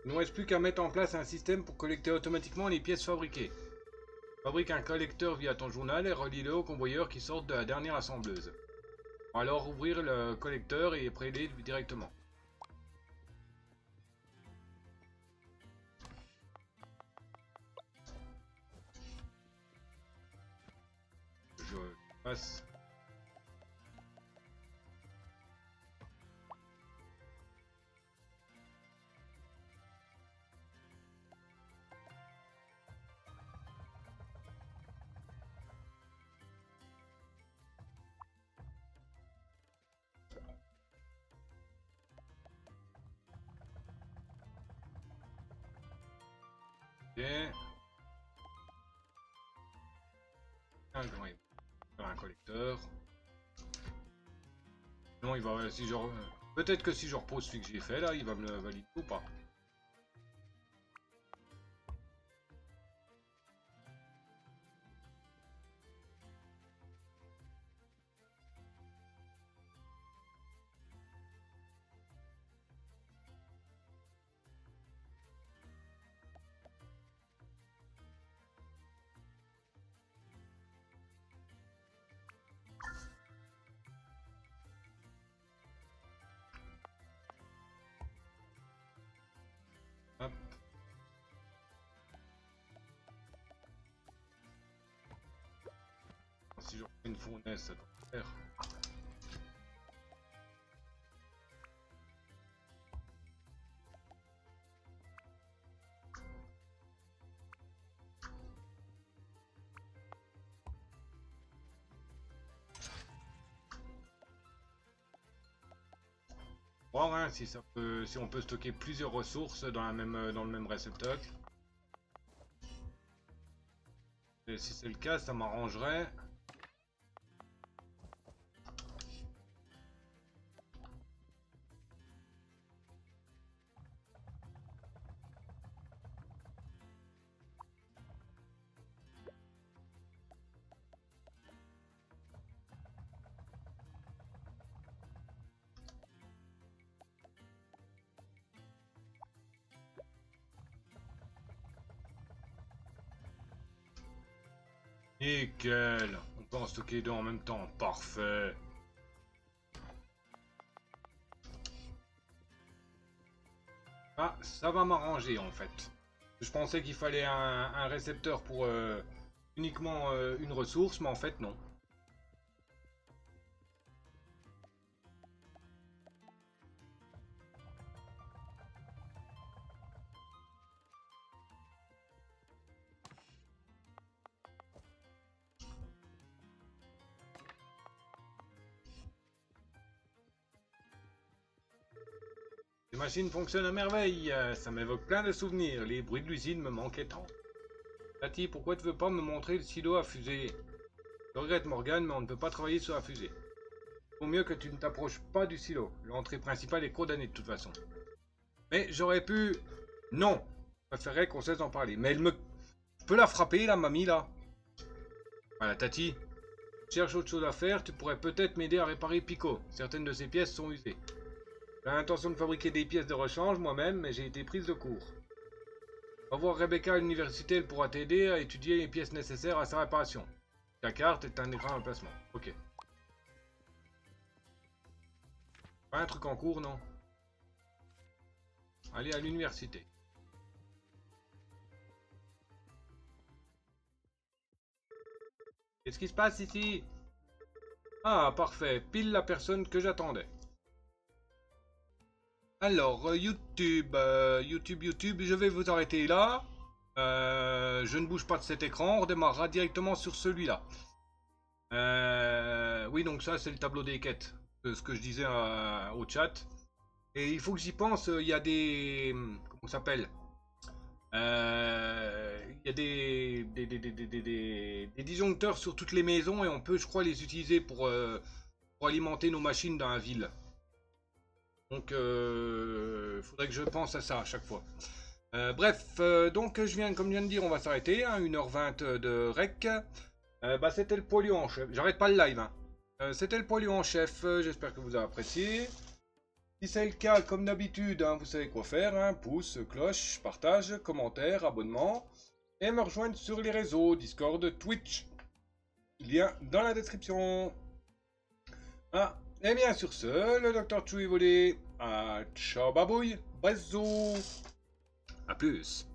Il ne nous reste plus qu'à mettre en place un système pour collecter automatiquement les pièces fabriquées. Fabrique un collecteur via ton journal et relie-le au convoyeur qui sort de la dernière assembleuse. On va alors ouvrir le collecteur et prélever directement. Je passe. Bien. Un collecteur. Non, il va. Si je... Peut-être que si je repose celui que j'ai fait là, il va me le valider ou pas. une fournaise, ça doit faire. Voir hein, si on peut stocker plusieurs ressources dans le même réceptacle. Et si c'est le cas, ça m'arrangerait. Nickel. On peut en stocker deux en même temps. Parfait. Ah, ça va m'arranger en fait. Je pensais qu'il fallait un récepteur pour uniquement une ressource, mais en fait non. Les machines fonctionnent à merveille, ça m'évoque plein de souvenirs, les bruits de l'usine me manquaient tant. Tati, pourquoi tu veux pas me montrer le silo à fusée? Je regrette Morgane, mais on ne peut pas travailler sur la fusée. Vaut mieux que tu ne t'approches pas du silo, l'entrée principale est condamnée de toute façon. Mais j'aurais pu... Non, je préférerais qu'on cesse d'en parler, mais elle me... Je peux la frapper, la mamie, là? Voilà, Tati, cherche autre chose à faire, tu pourrais peut-être m'aider à réparer Pico, certaines de ses pièces sont usées. J'ai l'intention de fabriquer des pièces de rechange moi-même, mais j'ai été prise de court. Va voir Rebecca à l'université, elle pourra t'aider à étudier les pièces nécessaires à sa réparation. Ta carte est un écran d'emplacement. Ok. Pas un truc en cours, non? Allez à l'université. Qu'est-ce qui se passe ici? Ah, parfait. Pile la personne que j'attendais. Alors, YouTube, je vais vous arrêter là. Je ne bouge pas de cet écran, on redémarrera directement sur celui-là. Oui, donc ça, c'est le tableau des quêtes, ce que je disais au chat. Et il faut que j'y pense, il y a des... Comment ça s'appelle? Il y a des disjoncteurs sur toutes les maisons et on peut, je crois, les utiliser pour alimenter nos machines dans la ville. Donc, faudrait que je pense à ça à chaque fois. Bref, donc je viens, comme je viens de dire, on va s'arrêter, hein, 1h20 de rec. Bah, c'était le polio en chef. J'arrête pas le live. Hein. C'était le polio en chef. J'espère que vous avez apprécié. Si c'est le cas, comme d'habitude, hein, vous savez quoi faire. Hein, pouce, cloche, partage, commentaire, abonnement. Et me rejoindre sur les réseaux, Discord, Twitch. Lien dans la description. Ah, et bien sur ce, le Dr. Chou est volé. Ciao babouille. Bisous. A plus.